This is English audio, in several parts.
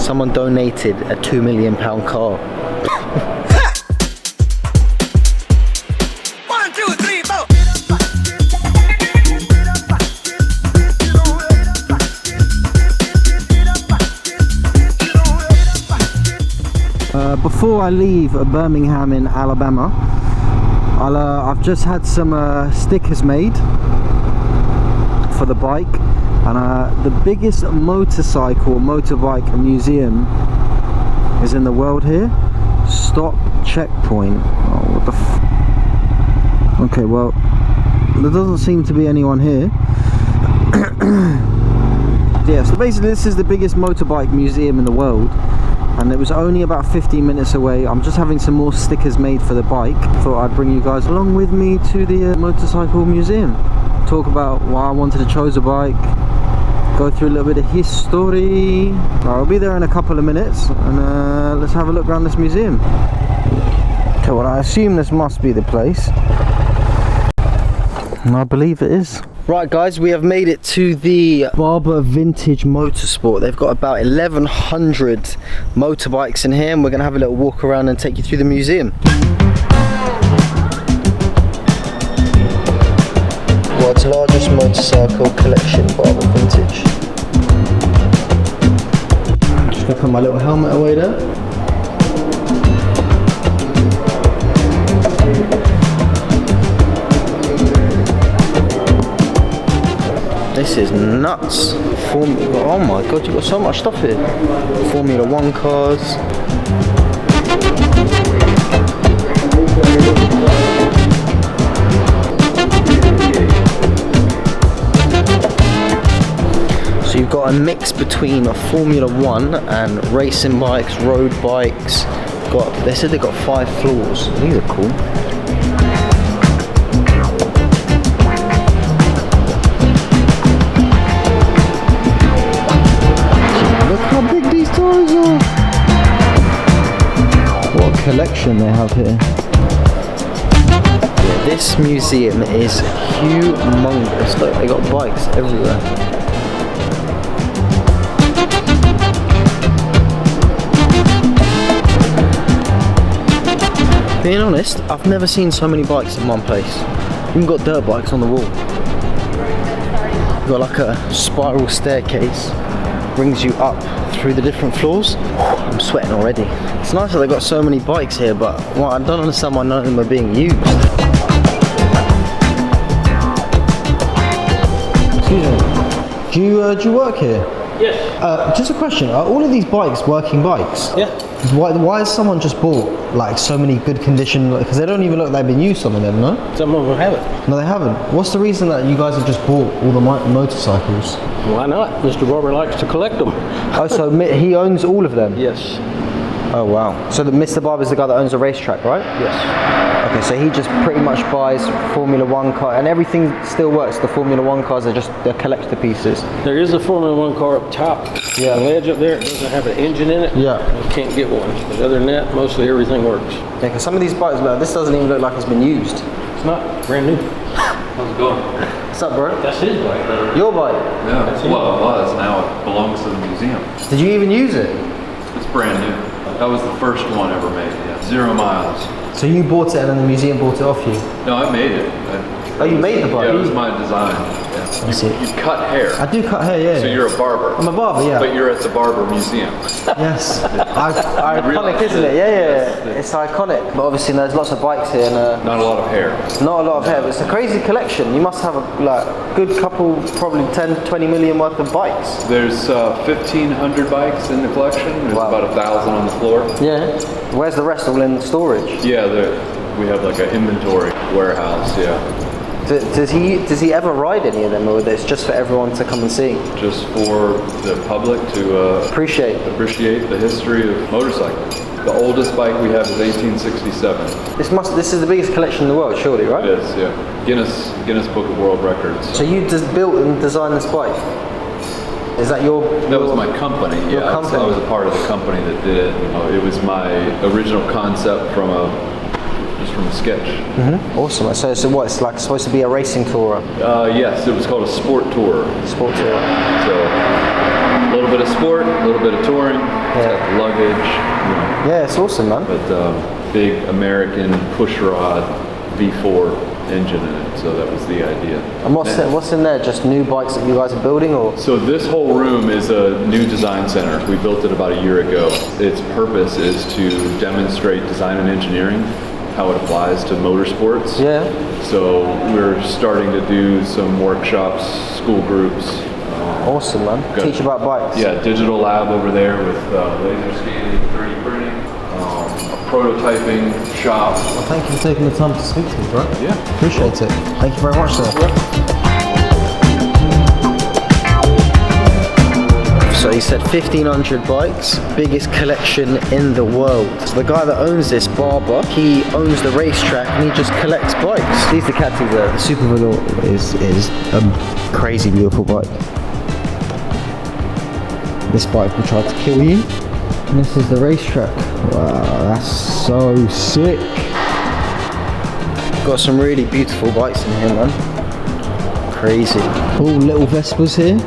Someone donated a £2 million car. Before I leave Birmingham in Alabama, I've just had some stickers made for the bike, and the biggest motorbike museum is in the world here. Stop checkpoint. Oh, what the okay, well, there doesn't seem to be anyone here. Yeah, so basically this is the biggest motorbike museum in the world, and it was only about 15 minutes away. I'm just having some more stickers made for the bike. Thought I'd bring you guys along with me to the motorcycle museum. Talk about why I wanted to choose a bike, go through a little bit of history. I'll be there in a couple of minutes, and let's have a look around this museum. Okay, well, I assume this must be the place, and I believe it is. Right guys, we have made it to the Barber Vintage Motorsport. They've got about 1,100 motorbikes in here, and we're going to have a little walk around and take you through the museum. World's largest motorcycle collection, Barber Vintage. Just going to put my little helmet away there. This is nuts. Oh my god, you've got so much stuff here. Formula 1 cars. So you've got a mix between a Formula 1 and racing bikes, road bikes. They said they've got 5 floors. These are cool. What a collection they have here. Yeah, this museum is humongous. Look, they got bikes everywhere. Being honest, I've never seen so many bikes in one place. Even got dirt bikes on the wall. You've got like a spiral staircase, brings you up through the different floors. I'm sweating already. It's nice that they've got so many bikes here, but well, I don't understand why none of them are being used. Excuse me. Do you work here? Yes. Just a question. Are all of these bikes working bikes? Yeah. Why has someone just bought like so many good condition? Because they don't even look like they've been used, some of them, no? Some of them haven't. No, they haven't. What's the reason that you guys have just bought all the motorcycles? Why not? Mr. Barber likes to collect them. Oh, so he owns all of them? Yes. Oh wow. So Mr. Barber's the guy that owns the racetrack, right? Yes. Okay, so he just pretty much buys Formula 1 cars, and everything still works. The Formula 1 cars are just the collector pieces. There is a Formula 1 car up top. Yeah. The ledge up there, it doesn't have an engine in it. Yeah. You can't get one. But other than that, mostly everything works. Yeah, because some of these bikes, like, this doesn't even look like it's been used. It's not brand new. How's it going? What's up, bro? That's his bike. Your bike? Yeah, well, it was. Now it belongs to the museum. Did you even use it? It's brand new. That was the first one ever made, yeah. 0 miles. So you bought it and then the museum bought it off you? No, I made it. Oh, you made the bike? Yeah, it was my design. Yeah. I see. You cut hair. I do cut hair, yeah. So you're a barber. I'm a barber, yeah. But you're at the Barber Museum. Yes. Iconic, isn't it? Yeah. It's iconic. But obviously there's lots of bikes here and Not a lot of hair. not a lot of hair, but it's a crazy collection. You must have a good couple, probably 10, 20 million worth of bikes. There's 1,500 bikes in the collection. There's Wow. about 1,000 on the floor. Yeah. Where's the rest all in storage? Yeah, we have like an inventory warehouse, yeah. Does he ever ride any of them, or it's just for everyone to come and see? Just for the public to Appreciate the history of motorcycles. The oldest bike we have is 1867. This is the biggest collection in the world, surely, right? It is, yeah. Guinness Book of World Records. So you just built and designed this bike? Is that your? That was my company. Your Yeah, company. I was a part of the company that did it. It was my original concept from a sketch. Mm-hmm. Awesome. So what? It's like supposed to be a racing tourer. Yes, it was called a sport tour. Sport tour. So little bit of sport, a little bit of touring. It's got the luggage, you know. Yeah, it's awesome, man. But big American pushrod V4 engine in it, so that was the idea. And what's in there? Just new bikes that you guys are building, or? So this whole room is a new design center. We built it about a year ago. Its purpose is to demonstrate design and engineering, how it applies to motorsports. Yeah. So we're starting to do some workshops, school groups. Awesome, man. Teach about bikes. Yeah, digital lab over there with laser scanning, 3D printing, a prototyping shop. Well, thank you for taking the time to speak to me, bro. Yeah. Appreciate it. Thank you very much, sir. So he said 1,500 bikes, biggest collection in the world. So the guy that owns this, Barber, he owns the racetrack and he just collects bikes. These Ducatis, the Super Velour is a crazy beautiful bike. This bike will try to kill you. And this is the racetrack. Wow, that's so sick. Got some really beautiful bikes in here, man. Crazy. Oh, little Vespas here.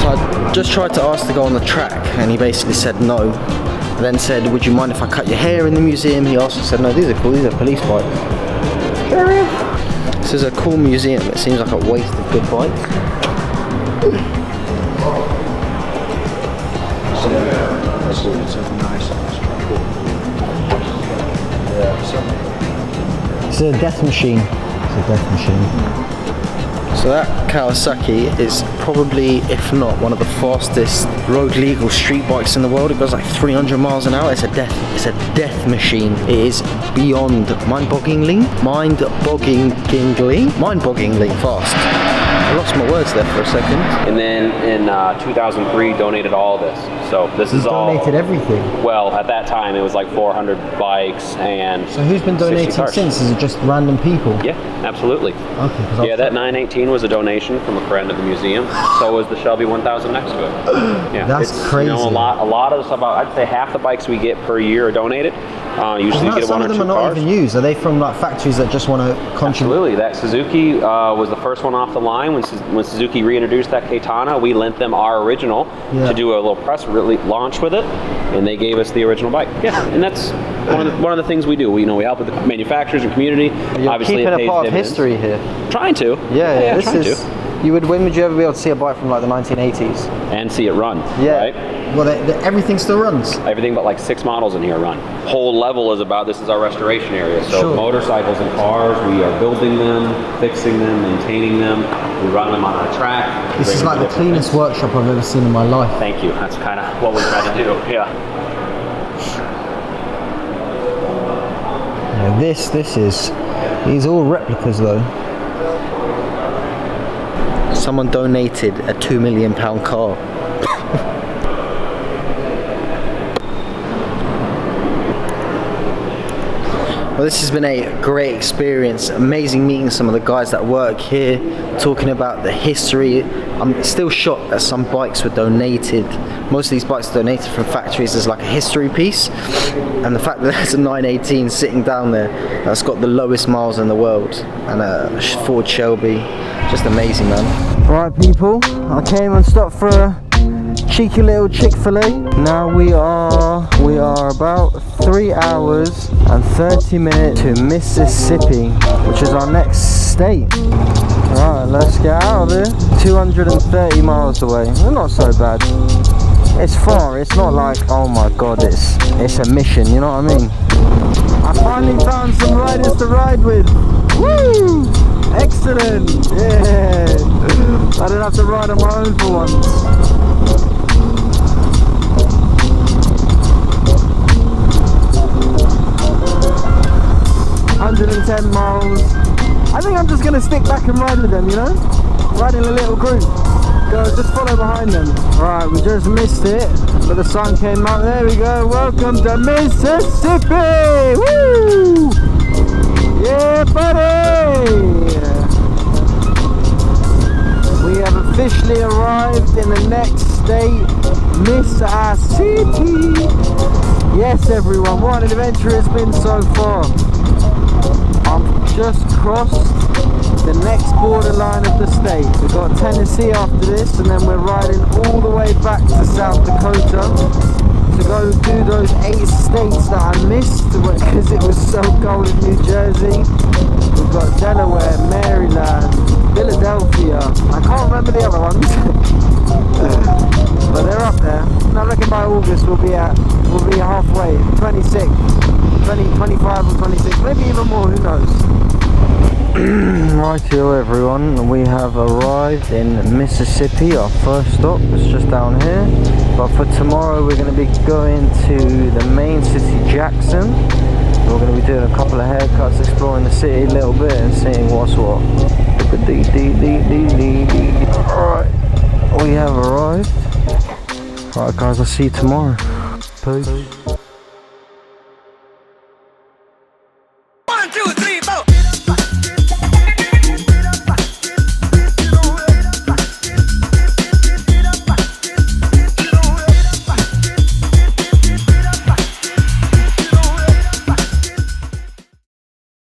So I just tried to ask the guy on the track and he basically said no. I then said, would you mind if I cut your hair in the museum? He also said, no, these are cool, these are police bikes. This is a cool museum. It seems like a waste of good bikes. It's a death machine. So that Kawasaki is probably, if not, one of the fastest road legal street bikes in the world. It goes like 300 miles an hour. It's a death machine. It is beyond mind-bogglingly fast. I lost my words there for a second. And then in 2003 donated all this. So this is all donated everything. Well, at that time it was like 400 bikes and. So who's been donating since? Is it just random people? Yeah, absolutely. Okay. Yeah, that 918 was a donation from a friend of the museum. So was the Shelby 1000 next to it. Yeah, that's crazy. You know, a lot of the stuff. I'd say half the bikes we get per year are donated. Usually you get one or two cars. Some of them are not even used. Are they from like factories that just want to contribute? Absolutely. That Suzuki was the first one off the line. When Suzuki reintroduced that Keitana, we lent them our original to do a little press launch with it, and they gave us the original bike. Yeah, and that's one of the things we do. We help with the manufacturers and community. You're obviously, keeping it pays a part dividends. of history here. Trying to. Yeah. trying to. When would you ever be able to see a bike from like the 1980s? And see it run. Yeah. Right? Well, everything still runs. Everything but like 6 models in here run. Whole level is about, this is our restoration area. So motorcycles and cars, we are building them, fixing them, maintaining them. We run them on a track. This is like the cleanest workshop I've ever seen in my life. Thank you. That's kind of what we try to do. Yeah. These are all replicas though. Someone donated a £2 million car. Well, this has been a great experience. Amazing meeting some of the guys that work here, talking about the history. I'm still shocked that some bikes were donated. Most of these bikes are donated from factories as like a history piece. And the fact that there's a 918 sitting down there that's got the lowest miles in the world, and a Ford Shelby, just amazing, man. Right, people, I came and stopped for a cheeky little Chick-fil-A. Now we are about 3 hours and 30 minutes to Mississippi, which is our next state. Right, let's get out of here. 230 miles away. Well, not so bad. It's far. It's not like, oh my god, it's a mission, you know what I mean? I finally found some riders to ride with. Woo! Excellent! Yeah! I don't have to ride on my own for once. $110 miles. I think I'm just going to stick back and ride with them, you know? Ride in a little group. Go, just follow behind them. Right, we just missed it, but the sun came out. There we go. Welcome to Mississippi! Woo! Yeah, buddy! We have officially arrived in the next state, Mississippi. Yes, everyone, what an adventure it's been so far. I've just crossed the next borderline of the state. We've got Tennessee after this, and then we're riding all the way back to South Dakota to go do those 8 states that I missed because it was so cold in New Jersey. We've got Delaware, Maryland, Philadelphia. I can't remember the other ones. But they're up there. And I reckon by August we'll be halfway, 26, 20, 25 or 26, maybe even more, who knows. Rightio everyone, we have arrived in Mississippi. Our first stop is just down here, but for tomorrow we're going to be going to the main city, Jackson. We're going to be doing a couple of haircuts, exploring the city a little bit and seeing what's what. Alright, we have arrived. Alright guys, I'll see you tomorrow. Peace.